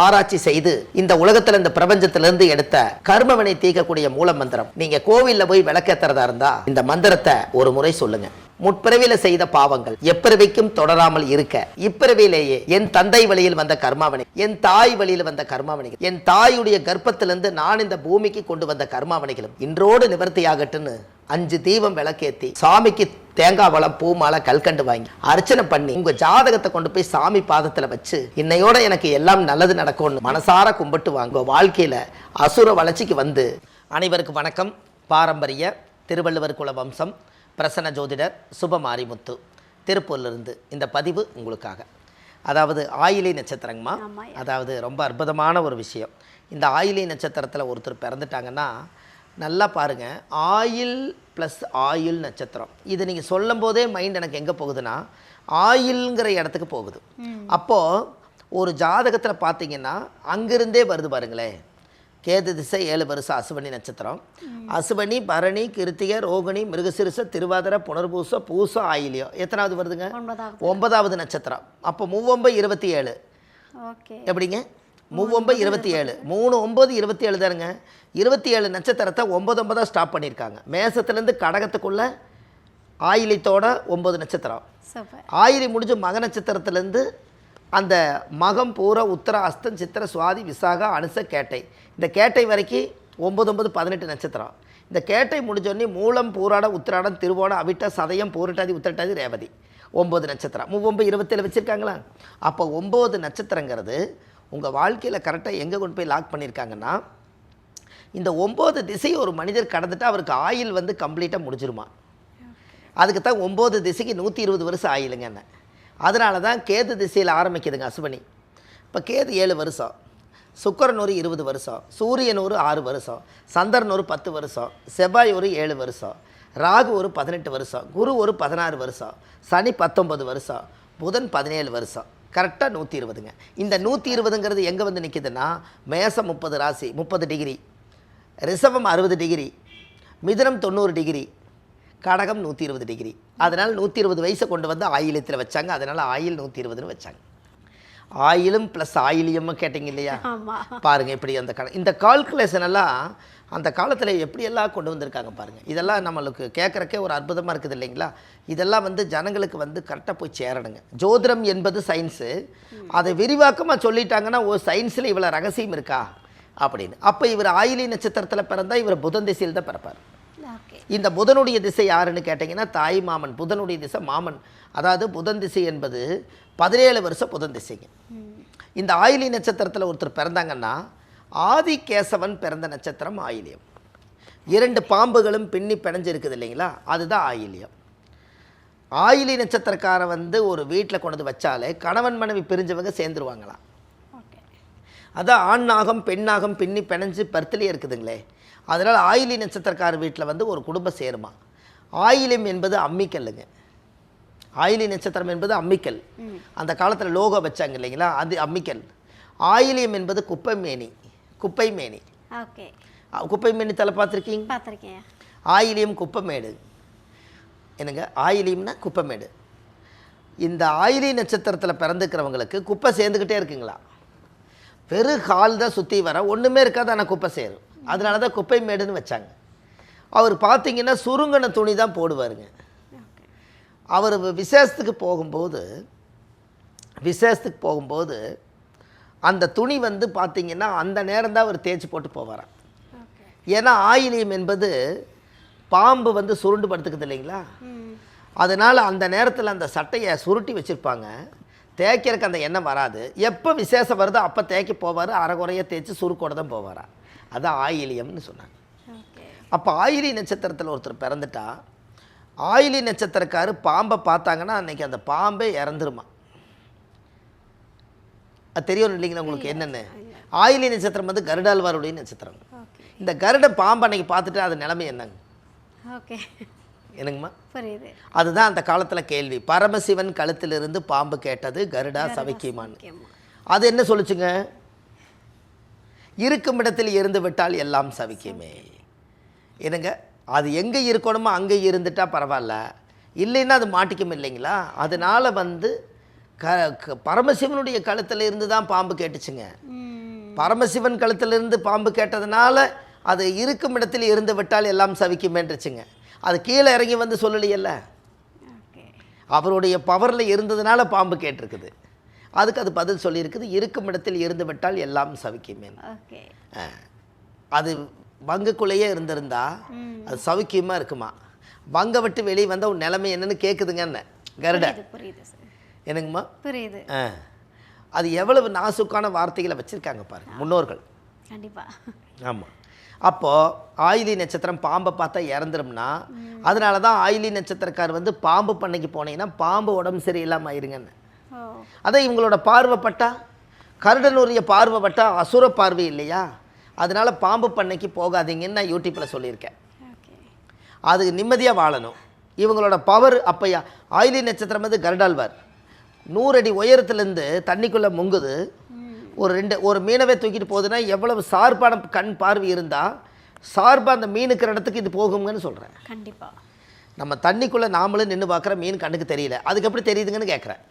ஆராய்ச்சி செய்து இந்த உலகத்துல இந்த பிரபஞ்சத்திலிருந்து எடுத்த கர்மவினை தீர்க்கக்கூடிய மூல மந்திரம். நீங்க கோவில்ல போய் விளக்கேத்துறதா இருந்தா இந்த மந்திரத்தை ஒரு முறை சொல்லுங்க. முற்பிறவியில செய்த பாவங்கள் எப்பிறவிக்கும் தொடராமல் இருக்க இப்பிறவியிலேயே என் தந்தை வழியில் வந்த கர்மாவனை, என் தாய் வழியில் வந்த கர்மாவனைகள், என் தாயுடைய கர்ப்பத்திலிருந்து நான் இந்த பூமிக்கு கொண்டு வந்த கர்மாவனைகளும் இன்றோடு நிவர்த்தியாகட்டுன்னு 5 தீபம் விளக்கேத்தி சாமிக்கு தேங்காய் வளம் பூ மாலை கல்கண்டு வாங்கி அர்ச்சனை பண்ணி உங்க ஜாதகத்தை கொண்டு போய் சாமி பாதத்துல வச்சு இன்னையோட எனக்கு எல்லாம் நல்லது நடக்கும்னு மனசார கும்பிட்டு வாங்க. வாழ்க்கையில அசுர வளர்ச்சிக்கு வந்து. அனைவருக்கும் வணக்கம். பாரம்பரிய திருவள்ளுவர் குல வம்சம் பிரசன்ன ஜோதிடர் சுபமாரிமுத்து திருப்பூர்லேருந்து இந்த பதிவு உங்களுக்காக. அதாவது ஆயிலை நட்சத்திரங்கம்மா. அதாவது ரொம்ப அற்புதமான ஒரு விஷயம். இந்த ஆயிலை நட்சத்திரத்தில் ஒருத்தர் பிறந்துட்டாங்கன்னா நல்லா பாருங்கள், ஆயில் ப்ளஸ் ஆயுள் நட்சத்திரம். இதை நீங்கள் சொல்லும் போதே மைண்ட் எனக்கு எங்கே போகுதுன்னா ஆயில்ங்கிற இடத்துக்கு போகுது. அப்போது ஒரு ஜாதகத்தில் பார்த்தீங்கன்னா அங்கிருந்தே வருது பாருங்களேன். கேது திசை 7 வருஷம் அசுவனி நட்சத்திரம். அசுவனி, பரணி, கிருத்திகை, ரோகிணி, மிருகசிரிச, திருவாதிர, புனர்பூச, பூசம், ஆயிலியம். எத்தனாவது வருதுங்க? 9வது நட்சத்திரம். அப்போ 3 27. எப்படிங்க? 3 27. 3 9 27 தானுங்க. 27 நட்சத்திரத்தை 9 ஸ்டாப் பண்ணியிருக்காங்க. மேசத்துலேருந்து கடகத்துக்குள்ள ஆயிலியத்தோட 9 நட்சத்திரம். ஆயிலி முடிஞ்ச மக நட்சத்திரத்துலேருந்து அந்த மகம், பூர, உத்தர, அஸ்தம், சித்திர, சுவாதி, விசாகா, அனுச, கேட்டை. இந்த கேட்டை வரைக்கும் 9 9 18 நட்சத்திரம். இந்த கேட்டை முடிஞ்சோடனே மூலம், பூராடம், உத்திராடம், திருவோணம், அவிட்ட, சதயம், பூரட்டாதி, உத்திரட்டாதி, ரேவதி 9 நட்சத்திரம். 3 27 வச்சுருக்காங்களா? அப்போ 9 நட்சத்திரங்கிறது உங்கள் வாழ்க்கையில் கரெக்டாக எங்கே கொண்டு போய் லாக் பண்ணியிருக்காங்கன்னா இந்த 9 திசை ஒரு மனிதர் கடந்துட்டு அவருக்கு ஆயில் வந்து கம்ப்ளீட்டாக முடிஞ்சிருமா. அதுக்கு தான் 9 திசைக்கு 120 வருஷம் ஆயிலுங்க. என்ன அதனால தான் கேது திசையில் ஆரம்பிக்குதுங்க அசுவனி. இப்போ கேது 7 வருஷம், சுக்கிரன் ஒரு 20 வருஷம், சூரியன் ஒரு 6 வருஷம், சந்திரன் ஒரு 10 வருஷம், செவ்வாய் ஒரு 7 வருஷம், ராகு ஒரு 18 வருஷம், குரு ஒரு 16 வருஷம், சனி 19 வருஷம், புதன் 17 வருஷம். கரெக்டாக 120ங்க. இந்த 120ங்கிறது எங்கே வந்து நிற்கிதுன்னா மேசம் 30 ராசி 30 டிகிரி, ரிஷபம் 60 டிகிரி, மிதுனம் 90 டிகிரி, கடகம் 120 டிகிரி. அதனால் 120 வயசை கொண்டு வந்து ஆயிலியத்தில் வச்சாங்க. அதனால் ஆயில் 120ன்னு வச்சாங்க. ஆயிலும் ப்ளஸ் ஆயிலியம்னு கேட்டிங்க இல்லையா? பாருங்கள் இப்படி அந்த இந்த கால்குலேஷன் எல்லாம் அந்த காலத்தில் எப்படியெல்லாம் கொண்டு வந்திருக்காங்க பாருங்கள். இதெல்லாம் நம்மளுக்கு கேட்குறக்கே ஒரு அற்புதமாக இருக்குது இல்லைங்களா? இதெல்லாம் வந்து ஜனங்களுக்கு வந்து கரெக்டாக போய் சேரணுங்க. ஜோதிடம் என்பது சயின்ஸு. அதை விரிவாக்கமாக சொல்லிட்டாங்கன்னா ஓ சயின்ஸில் இவ்வளோ ரகசியம் இருக்கா அப்படின்னு. அப்போ இவர் ஆயிலி நட்சத்திரத்தில் பிறந்தால் இவர் புதன் திசையில் தான் பிறப்பார். இந்த புதனுடைய திசை யாருன்னு கேட்டிங்கன்னா தாய் மாமன். புதனுடைய திசை மாமன். அதாவது புதன் திசை என்பது 17 வருஷம் புதன் திசைங்க. இந்த ஆயிலி நட்சத்திரத்தில் ஒருத்தர் பிறந்தாங்கன்னா ஆதிகேசவன் பிறந்த நட்சத்திரம் ஆயிலியம். 2 பாம்புகளும் பின்னி பிணைஞ்சு இருக்குது இல்லைங்களா? அதுதான் ஆயிலியம். ஆயிலி நட்சத்திரக்கார வந்து ஒரு வீட்டில் கொண்டு வந்து வச்சாலே கணவன் மனைவி பிரிஞ்சவங்க சேர்ந்துருவாங்களாம். அதான் ஆண் நாகம் பெண் நாகம் பின்னி பிணைஞ்சு பருத்திலே இருக்குதுங்களே. அதனால் ஆயிலி நட்சத்திரக்கார வீட்டில் வந்து ஒரு குடும்பம் சேருமா. ஆயிலியம் என்பது அம்மிக்கல்லுங்க. ஆயிலி நட்சத்திரம் என்பது அம்மிக்கல். அந்த காலத்தில் லோகம் வச்சாங்க இல்லைங்களா? அது அம்மிக்கல். ஆயிலியம் என்பது குப்பை மேனி. குப்பை மேனி. குப்பை மேனி தலை பார்த்துருக்கீங்க? ஆயிலியம் குப்பைமேடு. என்னங்க ஆயிலியம்னா குப்பைமேடு. இந்த ஆயிலி நட்சத்திரத்தில் பிறந்துக்கிறவங்களுக்கு குப்பை சேர்ந்துக்கிட்டே இருக்குங்களா? வெறும் கால் தான் சுற்றி வர ஒன்றுமே இருக்காது, ஆனால் குப்பை சேரும். அதனால தான் குப்பை மேடுன்னு வச்சாங்க. அவர் பார்த்தீங்கன்னா சுருங்கின துணி தான் போடுவாருங்க. அவர் விசேஷத்துக்கு போகும்போது அந்த துணி வந்து பார்த்தீங்கன்னா அந்த நேரம் தான் அவர் தேய்ச்சி போட்டு போவாராம். ஏன்னா ஆயிலியம் என்பது பாம்பு வந்து சுருண்டு படுத்துக்குது இல்லைங்களா? அதனால் அந்த நேரத்தில் அந்த சட்டையை சுருட்டி வச்சுருப்பாங்க. தேய்க்கிறதுக்கு அந்த எண்ணம் வராது. எப்போ விசேஷம் வருதோ அப்போ தேய்க்க போவார். அரைகுறையாக தேய்ச்சி சுருக்கோட தான் போவாரா. அதான் ஆயிலியம்னு சொன்னாங்க. அப்போ ஆயிலி நட்சத்திரத்தில் ஒருத்தர் பிறந்துட்டா ஆயிலி நட்சத்திரக்காரு பாம்பை பார்த்தாங்கன்னா அன்றைக்கி அந்த பாம்பே இறந்துருமா. அது தெரியும் இல்லைங்களா உங்களுக்கு என்னென்னு? ஆயிலி நட்சத்திரம் வந்து கருடாழ்வாருடைய நட்சத்திரம். இந்த கருட பாம்பு அன்றைக்கி பார்த்துட்டு அது நிலைமை என்னங்க? என்னங்கம்மா? அதுதான் அந்த காலத்தில் கேள்வி. பரமசிவன் கழுத்திலிருந்து பாம்பு கேட்டது கருடா சவிக்கியமான்னு. அது என்ன சொல்லுச்சுங்க? இருக்கும் இடத்தில் இருந்து விட்டால் எல்லாம் சவிக்குமே. என்னங்க அது எங்கே இருக்கணுமோ அங்கே இருந்துட்டால் பரவாயில்ல, இல்லைன்னா அது மாட்டிக்கும் இல்லைங்களா? அதனால் வந்து பரமசிவனுடைய கழுத்தில் இருந்து தான் பாம்பு கேட்டுச்சுங்க. பரமசிவன் கழுத்திலிருந்து பாம்பு கேட்டதுனால அது இருக்கும் இடத்தில் இருந்து விட்டால் எல்லாம் சவிக்குமேன்றுச்சுங்க. அது கீழே இறங்கி வந்து சொல்லலையல்ல, அவருடைய பவரில் இருந்ததுனால பாம்பு கேட்டிருக்குது. அதுக்கு அது பதில் சொல்லியிருக்குது, இருக்கும் இடத்தில் இருந்து விட்டால் எல்லாம் சவிக்குமே. அது வங்குக்குள்ளேயே இருந்திருந்தா அது சவிக்கியமாக இருக்குமா, வங்க விட்டு வெளியே வந்தால் உன் நிலைமை என்னன்னு கேட்குதுங்க என்ன கருட. என்னங்கம்மா புரியுது. அது எவ்வளவு நாசுக்கான வார்த்தைகளை வச்சுருக்காங்க பாருங்க முன்னோர்கள். கண்டிப்பாக. ஆமாம். அப்போது ஆயிலி நட்சத்திரம் பாம்பை பார்த்தா இறந்துரும்னா, அதனால தான் ஆயிலி நட்சத்திரக்கார் வந்து பாம்பு பண்ணைக்கு போனீங்கன்னா பாம்பு உடம்பு சரியில்லாமல் ஆயிருங்கன்னு. அதான் இவங்களோட பார்வைப்பட்டா, கருடனுடைய பார்வைப்பட்டா அசுர பார்வை இல்லையா, அதனால் பாம்பு பண்ணைக்கு போகாதீங்கன்னு நான் யூடியூப்பில் சொல்லியிருக்கேன். அது நிம்மதியாக வாழணும். இவங்களோட பவர் அப்பையா ஆயிலி நட்சத்திரம் வந்து கருடாழ்வார் 100 அடி உயரத்துலேருந்து தண்ணிக்குள்ளே முங்குது. ஒரு மீனவே தூக்கிட்டு போகுதுன்னா எவ்வளவு சார்பான கண் பார்வை இருந்தால் சார்பாக அந்த மீனுக்கிற இடத்துக்கு இது போகுங்கன்னு சொல்கிறேன். கண்டிப்பாக. நம்ம தண்ணிக்குள்ளே நாமளும் நின்று பார்க்குற மீன் கண்ணுக்கு தெரியல, அதுக்கு எப்படி தெரியுதுங்கன்னு கேட்குறேன்.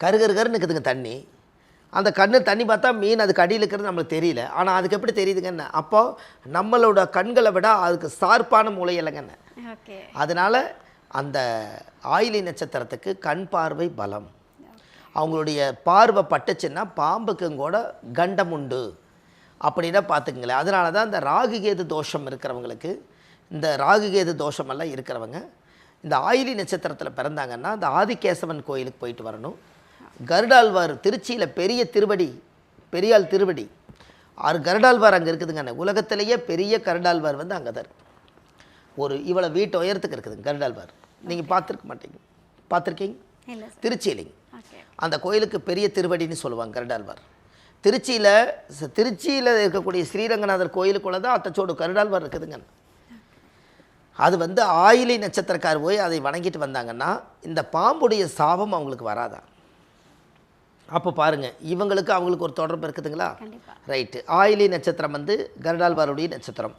கருகருன்னு இருக்குதுங்க தண்ணி, அந்த கண்ணு தண்ணி பார்த்தா மீன் அதுக்கு அடியில் இருக்கிறது நம்மளுக்கு தெரியல, ஆனால் அதுக்கு எப்படி தெரியுதுங்கன்னு. அப்போது நம்மளோட கண்களை விட அதுக்கு சார்பான மூளை இல்லைங்கன்னு. அதனால் அந்த ஆயிலி நட்சத்திரத்துக்கு கண் பார்வை பலம். அவங்களுடைய பார்வை பட்டுச்சுன்னா பாம்புக்கும் கூட கண்டம் உண்டு அப்படின்னா பார்த்துக்குங்களேன். அதனால தான் இந்த ராகுகேது தோஷம் இருக்கிறவங்களுக்கு, இந்த ராகுகேது தோஷமெல்லாம் இருக்கிறவங்க இந்த ஆயிலி நட்சத்திரத்தில் பிறந்தாங்கன்னா இந்த ஆதிகேசவன் கோயிலுக்கு போயிட்டு வரணும். கருடாழ்வார் திருச்சியில் பெரிய திருவடி, பெரியாள் திருவடி, கருடாழ்வார் அங்கே இருக்குதுங்க. உலகத்திலேயே பெரிய கருடாழ்வார் வந்து அங்கே தான் ஒரு இவ்வளோ வீட்டு உயரத்துக்கு இருக்குதுங்க கருடாழ்வார். நீங்கள் பார்த்துருக்க மாட்டீங்க, பார்த்துருக்கீங்க? திருச்சியிலிங்க. அந்த கோயிலுக்கு பெரிய திருவடின்னு சொல்லுவாங்க கருடாழ்வார். திருச்சியில் இருக்கக்கூடிய ஸ்ரீரங்கநாதர் கோயிலுக்குள்ளே தான் அத்தச்சோடு கருடாழ்வார் இருக்குதுங்க. அது வந்து ஆயிலி நட்சத்திரக்கார் போய் அதை வணங்கிட்டு வந்தாங்கன்னா இந்த பாம்புடைய சாபம் அவங்களுக்கு வராதா. அப்போ பாருங்கள், இவங்களுக்கு அவங்களுக்கு ஒரு தொடர்பு இருக்குதுங்களா? ரைட்டு. ஆயிலி நட்சத்திரம் வந்து கருடாழ்வாருடைய நட்சத்திரம்.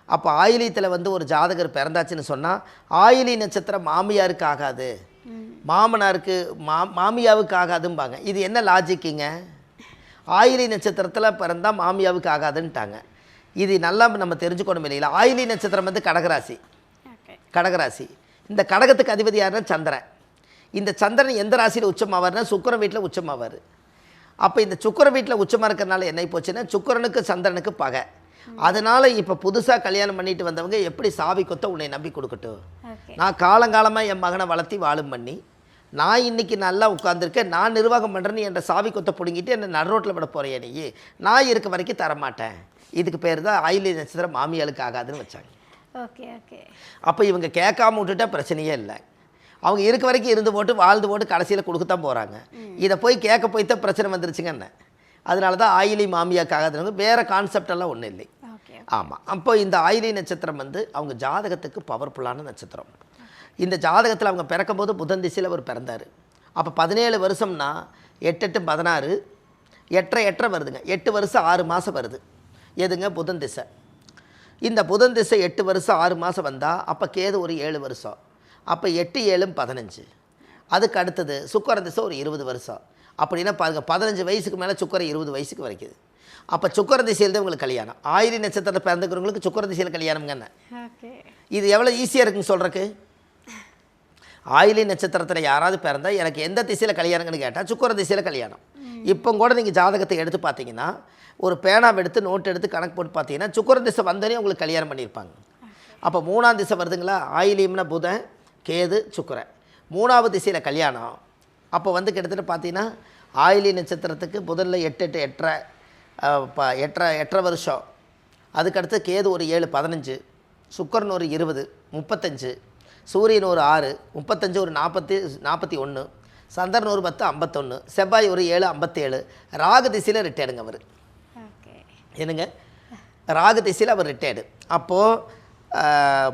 அப்போ ஆயிலியத்தில் வந்து ஒரு ஜாதகர் பிறந்தாச்சுன்னு சொன்னால் ஆயிலி நட்சத்திரம் மாமியாருக்கு ஆகாது, மாமனாருக்கு மாமியாவுக்கு ஆகாதும்பாங்க. இது என்ன லாஜிக்குங்க? ஆயிலி நட்சத்திரத்தில் பிறந்தால் மாமியாவுக்கு ஆகாதுன்ட்டாங்க. இது நல்லா நம்ம தெரிஞ்சுக்கணும் இல்லைங்களா? ஆயிலி நட்சத்திரம் வந்து கடகராசி. கடகராசி. இந்த கடகத்துக்கு அதிபதி யாருன்னா சந்திரன். இந்த சந்திரன் எந்த ராசியில் உச்சமாவார்னா சுக்கிரன் வீட்டில் உச்சமாவார். அப்போ இந்த சுக்கிரன் வீட்டில் உச்சமாக இருக்கிறனால என்ன போச்சுன்னா சுக்கிரனுக்கு சந்திரனுக்கு பகை. அதனால் இப்போ புதுசாக கல்யாணம் பண்ணிட்டு வந்தவங்க எப்படி சாவி கொத்த உன்னை நம்பி கொடுக்கட்டும், நான் காலங்காலமாக என் மகனை வளர்த்தி வாழும் பண்ணி நான் இன்றைக்கி நல்லா உட்காந்துருக்கேன், நான் நிர்வாகம் பண்ணுறேன்னு என்ற சாவி கொத்த பிடுங்கிட்டு என்னை நடுரோட்டில் விட போகிறேன், நீ நான் இருக்க வரைக்கும் தரமாட்டேன். இதுக்கு பேர் தான் ஆயிலி நட்சத்திரம் மாமியாளுக்கு ஆகாதுன்னு வச்சாங்க. Okay okay. அப்போ இவங்க கேட்காம விட்டுட்டா பிரச்சனையே இல்லை. அவங்க இருக்க வரைக்கும் இருந்து போட்டு வாழ்ந்து போட்டு கடைசியில் கொடுக்கத்தான் போகிறாங்க. இதை போய் கேட்க போய் தான் பிரச்சனை வந்துருச்சுங்க என்ன. அதனால தான் ஆயிலி மாமியாக்காகாதுன்னு வேறு கான்செப்டெல்லாம் ஒன்றும் இல்லை. ஆமாம். அப்போ இந்த ஆயிலி நட்சத்திரம் வந்து அவங்க ஜாதகத்துக்கு பவர்ஃபுல்லான நட்சத்திரம். இந்த ஜாதகத்தில் அவங்க பிறக்கும் போது புதன் திசையில் அவர் பிறந்தார். அப்போ 17 வருஷம்னா 8 8 16 8 வருதுங்க. 8 வருஷம் 6 மாதம் வருது. எதுங்க? புதன் திசை. இந்த புதன் திசை 8 வருஷம் 6 மாதம் வந்தால் அப்போ கேது ஒரு 7 வருஷம். அப்போ 8 7 15. அதுக்கு அடுத்தது சுக்கிரன் திசை ஒரு 20 வருஷம். அப்படின்னா பாருங்க, 15 வயசுக்கு மேலே சுக்கிரன் 20 வயசுக்கு வரைக்குது. அப்போ சுக்கிரன் திசையில் தான் உங்களுக்கு கல்யாணம். ஆயிலி நட்சத்திரத்தில் பிறந்துக்கிறவங்களுக்கு சுக்கிரன் திசையில் கல்யாணம்ங்க. இது எவ்வளோ ஈஸியாக இருக்குன்னு சொல்கிறக்கு. ஆயிலி நட்சத்திரத்தில் யாராவது பிறந்தால் எனக்கு எந்த திசையில் கல்யாணங்கன்னு கேட்டால் சுக்கிரன் திசையில் கல்யாணம். இப்போ கூட நீங்கள் ஜாதகத்தை எடுத்து பார்த்தீங்கன்னா ஒரு பேனாவை எடுத்து நோட்டு எடுத்து கணக்கு போட்டு பார்த்தீங்கன்னா சுக்கிரன் திசை வந்தோடனே உங்களுக்கு கல்யாணம் பண்ணியிருப்பாங்க. அப்போ 3ஆம் திசை வருதுங்களா, ஆயிலியம்னா புதன் கேது சுக்கிரன், 3வது திசையில் கல்யாணம். அப்போ வந்து கிட்டத்தட்ட பார்த்தீங்கன்னா ஆயிலி நட்சத்திரத்துக்கு புதனில் 8 8 8 வருஷம். அதுக்கடுத்து கேது ஒரு 7 15, சுக்கிரன் ஒரு 20 35, சூரியன் ஒரு 6 35 ஒரு 40 41, சந்திரன் ஒரு 10 51, செவ்வாய் ஒரு 7 57. ராகு திசையில் ரிட்டையர்டுங்க அவர். என்னங்க? ராகு திசையில் அவர் ரிட்டையர்டு. அப்போது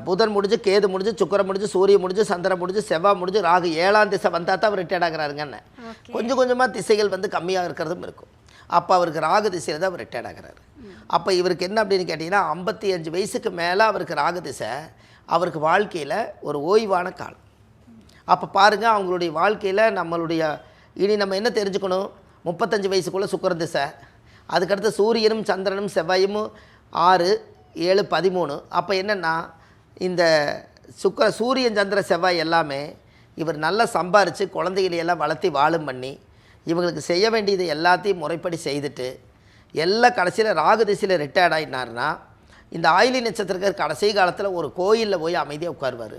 புதன் முடிஞ்சு கேது முடிஞ்சு சுக்கிரன் முடிஞ்சு சூரியன் முடிஞ்சு சந்திரன் முடிஞ்சு செவ்வாய் முடிஞ்சு ராகு 7ஆம் திசை வந்தால் தான் அவர் ரிட்டையர்ட் ஆகிறாருங்கன்னு. கொஞ்சம் கொஞ்சமாக திசைகள் வந்து கம்மியாக இருக்கிறதும் இருக்கும். அப்போ அவருக்கு ராகு திசையில் தான் அவர் ரிட்டையர்ட் ஆகிறாரு. அப்போ இவருக்கு என்ன அப்படின்னு கேட்டிங்கன்னா 55 வயசுக்கு மேலே அவருக்கு ராகு திசை அவருக்கு வாழ்க்கையில் ஒரு ஓய்வான காலம். அப்போ பாருங்கள் அவங்களுடைய வாழ்க்கையில் நம்மளுடைய இனி நம்ம என்ன தெரிஞ்சுக்கணும், 35 வயசுக்குள்ளே சுக்கிரன் திசை, அதுக்கடுத்து சூரியனும் சந்திரனும் செவ்வாயும் 6, 7, 13. அப்போ என்னென்னா இந்த சூரியன் சந்திர செவ்வாய் எல்லாமே இவர் நல்லா சம்பாரித்து குழந்தைகளையெல்லாம் வளர்த்தி வாழும் பண்ணி இவங்களுக்கு செய்ய வேண்டியது எல்லாத்தையும் முறைப்படி செய்துட்டு எல்லாம் கடைசியில் ராகு திசையில் ரிட்டையர்ட் ஆகினார்னா இந்த ஆயிலி நட்சத்திரக்கார் கடைசி காலத்தில் ஒரு கோயிலில் போய் அமைதியாக உட்காருவார்,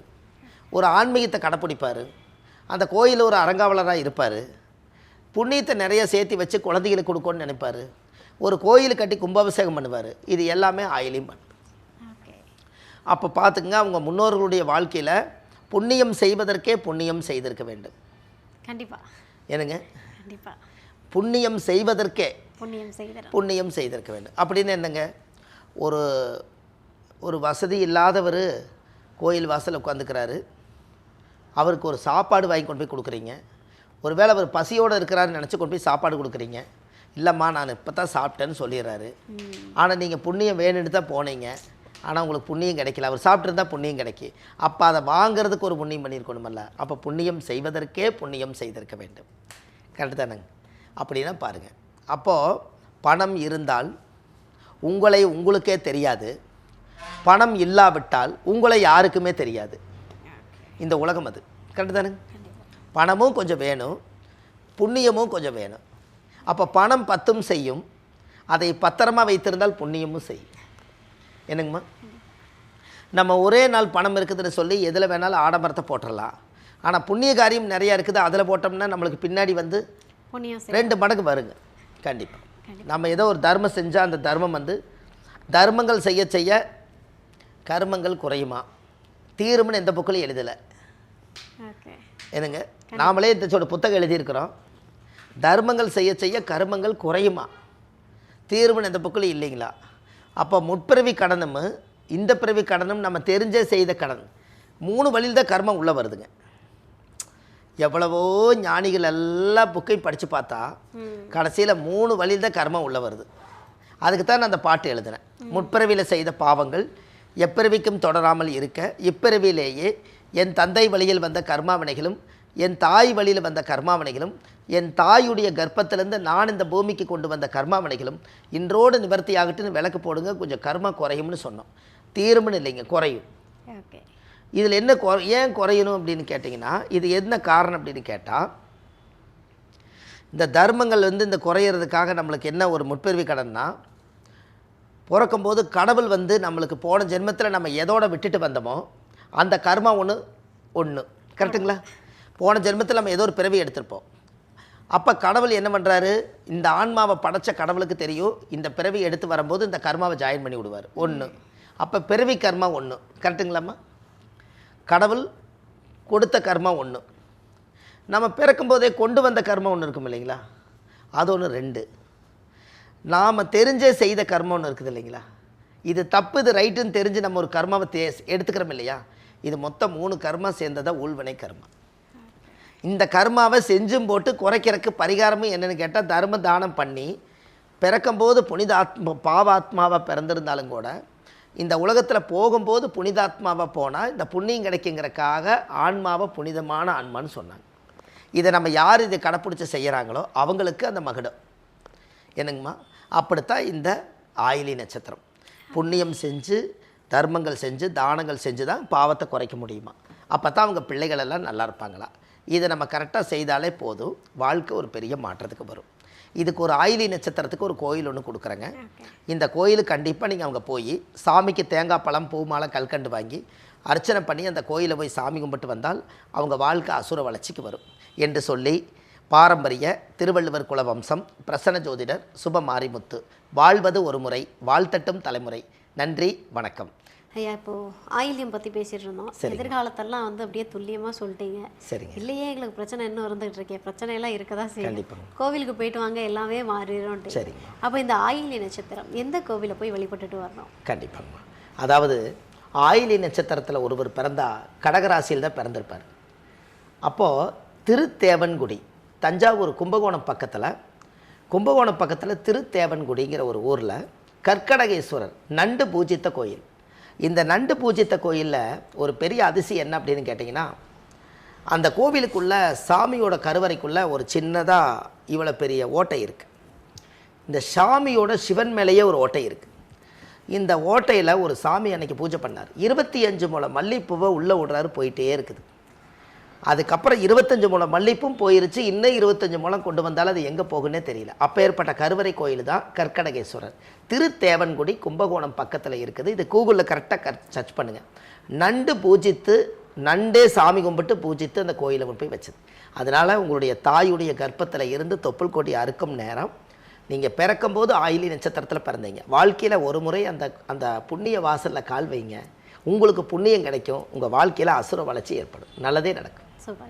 ஒரு ஆன்மீகத்தை கடைப்பிடிப்பார், அந்த கோயிலில் ஒரு அரங்காவலராக இருப்பார், புண்ணியத்தை நிறைய சேர்த்து வச்சு குழந்தைகளுக்கு கொடுக்கணும்னு நினைப்பார், ஒரு கோயில் கட்டி கும்பாபிஷேகம் பண்ணுவார். இது எல்லாமே ஆயிலியும் பண்ணும். அப்போ பார்த்துங்க அவங்க முன்னோர்களுடைய வாழ்க்கையில் புண்ணியம் செய்வதற்கே புண்ணியம் செய்திருக்க வேண்டும். கண்டிப்பாக. என்னங்க? கண்டிப்பாக. புண்ணியம் செய்வதற்கே புண்ணியம் செய்திருக்க வேண்டும். அப்படின்னு என்னங்க, ஒரு வசதி இல்லாதவர் கோயில் வாசல் உட்காந்துக்கிறாரு, அவருக்கு ஒரு சாப்பாடு வாங்கி கொண்டு போய் கொடுக்குறீங்க. ஒரு வேளை அவர் பசியோடு இருக்கிறாருன்னு நினச்சி கொண்டு போய் சாப்பாடு கொடுக்குறீங்க. இல்லைம்மா நான் இப்போ தான் சாப்பிட்டேன்னு சொல்லிடுறாரு. ஆனால் நீங்கள் புண்ணியம் வேணுன்னு தான் போனீங்க, ஆனால் உங்களுக்கு புண்ணியம் கிடைக்கல. அவர் சாப்பிட்ருந்தா புண்ணியம் கிடைக்கி. அப்போ அதை வாங்கிறதுக்கு ஒரு புண்ணியம் பண்ணியிருக்கணுமல்ல. அப்போ புண்ணியம் செய்வதற்கே புண்ணியம் செய்திருக்க வேண்டும். கரெக்டு தானேங்க? அப்படின்னா பாருங்கள், அப்போது பணம் இருந்தால் உங்களுக்கே தெரியாது, பணம் இல்லாவிட்டால் உங்களை யாருக்குமே தெரியாது. இந்த உலகம் அது. கரெக்டு தானேங்க? பணமும் கொஞ்சம் வேணும், புண்ணியமும் கொஞ்சம் வேணும். அப்போ பணம் 10 செய்யும், அதை பத்திரமாக வைத்திருந்தால் புண்ணியமும் செய்யும். என்னங்கம்மா? நம்ம ஒரே நாள் பணம் இருக்குதுன்னு சொல்லி எதில் வேணாலும் ஆடம்பரத்தை போட்டுடலாம். ஆனால் புண்ணிய காரியம் நிறையா இருக்குது, அதில் போட்டோம்னா நம்மளுக்கு பின்னாடி வந்து 2 மடங்கு வருங்க. கண்டிப்பாக நம்ம ஏதோ ஒரு தர்மம் செஞ்சால் அந்த தர்மம் வந்து தர்மங்கள் செய்ய செய்ய கர்மங்கள் குறையுமா தீரும்னு எந்த புக்கிலும் எழுதலை. என்னங்க? நாமளே இந்த புத்தகம் எழுதியிருக்கிறோம், தர்மங்கள் செய்ய செய்ய கர்மங்கள் குறையுமா தீரும்னு எந்த புக்கிலும் இல்லைங்களா? அப்போ முற்பிறவி கடனும் இந்த பிறவி கடனும் நம்ம தெரிஞ்சே செய்த கடன் 3 வழியில் தான் கர்மம் உள்ளே வருதுங்க. எவ்வளவோ ஞானிகள் எல்லாம் புக்கையும் படித்து பார்த்தா கடைசியில் 3 வழியில் தான் கர்மம் உள்ளே வருது. அதுக்கு தான் நான் அந்த பாட்டு எழுதினேன். முற்பிறவியில் செய்த பாவங்கள் எப்பிறவிக்கும் தொடராமல் இருக்க இப்பிறவியிலேயே என் தந்தை வழியில் வந்த கர்மாவினைகளும் என் தாய் வழியில் வந்த கர்மாவினைகளும் என் தாயுடைய கர்ப்பத்திலேருந்து நான் இந்த பூமிக்கு கொண்டு வந்த கர்மாவினைகளும் இன்றோடு நிவர்த்தி ஆகட்டுன்னு விளக்கு போடுங்க, கொஞ்சம் கர்மா குறையும்னு சொன்னோம். தீரும்னு இல்லைங்க, குறையும். இதில் என்ன ஏன் குறையணும் அப்படின்னு கேட்டிங்கன்னா, இது என்ன காரணம் அப்படின்னு கேட்டால், இந்த தர்மங்கள் வந்து இந்த குறையிறதுக்காக நம்மளுக்கு என்ன ஒரு முற்பிறவி கடன்னா, பிறக்கும்போது கடவுள் வந்து நம்மளுக்கு போன ஜென்மத்தில் நம்ம எதோட விட்டுட்டு வந்தோமோ அந்த கர்மா ஒன்று கரெக்டுங்களா? போன ஜென்மத்தில் நம்ம ஏதோ ஒரு பிறவி எடுத்திருப்போம். அப்போ கடவுள் என்ன பண்ணுறாரு, இந்த ஆன்மாவை படைச்ச கடவுளுக்கு தெரியும் இந்த பிறவி எடுத்து வரும்போது இந்த கர்மாவை ஜாயின் பண்ணி விடுவார். ஒன்று. அப்போ பிறவி கர்மா ஒன்று. கரெக்டுங்களாம்மா? கடவுள் கொடுத்த கர்மா ஒன்று, நம்ம பிறக்கும்போதே கொண்டு வந்த கர்மா ஒன்று இருக்கும் இல்லைங்களா, அது ஒன்று. 2, நாம் தெரிஞ்சே செய்த கர்மா ஒன்று இருக்குது இல்லைங்களா. இது தப்பு இது ரைட்டுன்னு தெரிஞ்சு நம்ம ஒரு கர்மாவை எடுத்துக்கிறோம் இல்லையா, இது மொத்தம் 3 கர்மா சேர்ந்ததாக ஊழ்வினை கர்மா. இந்த கர்மாவை செஞ்சும் போட்டு குறைக்கிறதுக்கு பரிகாரமும் என்னென்னு கேட்டால், தர்ம தானம் பண்ணி பிறக்கும்போது புனித பாவாத்மாவாக பிறந்திருந்தாலும் கூட இந்த உலகத்தில் போகும்போது புனிதாத்மாவாக போனால் இந்த புண்ணியம் கிடைக்குங்கிறக்காக ஆன்மாவை புனிதமான ஆன்மான்னு சொன்னாங்க. இதை நம்ம யார் இதை கடைப்பிடிச்சி செய்கிறாங்களோ அவங்களுக்கு அந்த மகுடம். என்னங்கம்மா? அப்படித்தான் இந்த ஆயிலி நட்சத்திரம் புண்ணியம் செஞ்சு தர்மங்கள் செஞ்சு தானங்கள் செஞ்சு தான் பாவத்தை குறைக்க முடியுமா. அப்போ தான் அவங்க பிள்ளைகளெல்லாம் நல்லா இருப்பாங்களா. இதை நம்ம கரெக்டாக செய்தாலே போதும், வாழ்க்கை ஒரு பெரிய மாற்றத்துக்கு வரும். இதுக்கு ஒரு ஆயிலி நட்சத்திரத்துக்கு ஒரு கோயில் ஒன்று கொடுக்குறேங்க. இந்த கோயிலுக்கு கண்டிப்பாக நீங்கள் அவங்க போய் சாமிக்கு தேங்காய் பழம் பூ மாலை கல்கண்டு வாங்கி அர்ச்சனை பண்ணி அந்த கோயிலை போய் சாமி கும்பிட்டு வந்தால் அவங்க வாழ்க்கை அசுர வளர்ச்சிக்கு வரும் என்று சொல்லி, பாரம்பரிய திருவள்ளுவர் குல வம்சம் பிரசன்ன ஜோதிடர் சுப மாரிமுத்து வாழ்வது ஒரு முறை வாழ்த்தட்டும் தலைமுறை. நன்றி, வணக்கம். ஐயா, இப்போது ஆயில்யம் பற்றி பேசிகிட்டு இருந்தோம். எதிர்காலத்தெல்லாம் வந்து அப்படியே துல்லியமாக சொல்லிட்டீங்க. சரிங்க. இல்லையே எங்களுக்கு பிரச்சனை இன்னும் இருந்துகிட்டு இருக்கேன், பிரச்சனையெல்லாம் இருக்க தான் செய்யும், கோவிலுக்கு போயிட்டு வாங்க எல்லாமே மாறிடும். சரி. அப்போ இந்த ஆயில்ய நட்சத்திரம் எந்த கோவிலை போய் வழிபட்டுட்டு வரணும்? கண்டிப்பாங்க. அதாவது ஆயிலி நட்சத்திரத்தில் ஒருவர் பிறந்தால் கடகராசியில் தான் பிறந்திருப்பார். அப்போது திருத்தேவன்குடி, தஞ்சாவூர் கும்பகோணம் பக்கத்தில் திருத்தேவன்குடிங்கிற ஒரு ஊரில் கற்கடகேஸ்வரர் நண்டு பூஜித்த கோயில். இந்த நண்டு பூஜித்த கோயிலில் ஒரு பெரிய அதிசயம் என்ன அப்படின்னு கேட்டிங்கன்னா, அந்த கோவிலுக்குள்ள சாமியோட கருவறைக்குள்ள ஒரு சின்னதாக இவ்வளோ பெரிய ஓட்டை இருக்குது. இந்த சாமியோட சிவன் மேலேயே ஒரு ஓட்டை இருக்குது. இந்த ஓட்டையில் ஒரு சாமி அன்னைக்கு பூஜை பண்ணார். 25 முழம் மல்லிப்பூவை உள்ளே விடுறாரு, போயிட்டே இருக்குது. அதுக்கப்புறம் 25 முழம் மல்லிப்பும் போயிருச்சு. இன்னும் 25 முழம் கொண்டு வந்தாலும் அது எங்கே போகுன்னே தெரியல. அப்பேற்பட்ட கருவறை கோயில் தான் கற்கடகேஸ்வரர். திருத்தேவன்குடி, கும்பகோணம் பக்கத்தில் இருக்குது. இது கூகுளில் கரெக்டாக சர்ச் பண்ணுங்கள். நண்டு பூஜித்து, நண்டே சாமி கும்பிட்டு பூஜித்து அந்த கோயிலை கொண்டு போய் வச்சது. அதனால் உங்களுடைய தாயுடைய கர்ப்பத்தில் இருந்து தொப்புள் கொடி அறுக்கும் நேரம், நீங்கள் பிறக்கும்போது ஆயிலி நட்சத்திரத்தில் பிறந்தீங்க. வாழ்க்கையில் ஒரு முறை அந்த புண்ணிய வாசலில் கால் வைங்க, உங்களுக்கு புண்ணியம் கிடைக்கும். உங்கள் வாழ்க்கையில் அசுர வளர்ச்சி ஏற்படும், நல்லதே நடக்கும். சூப்பர்.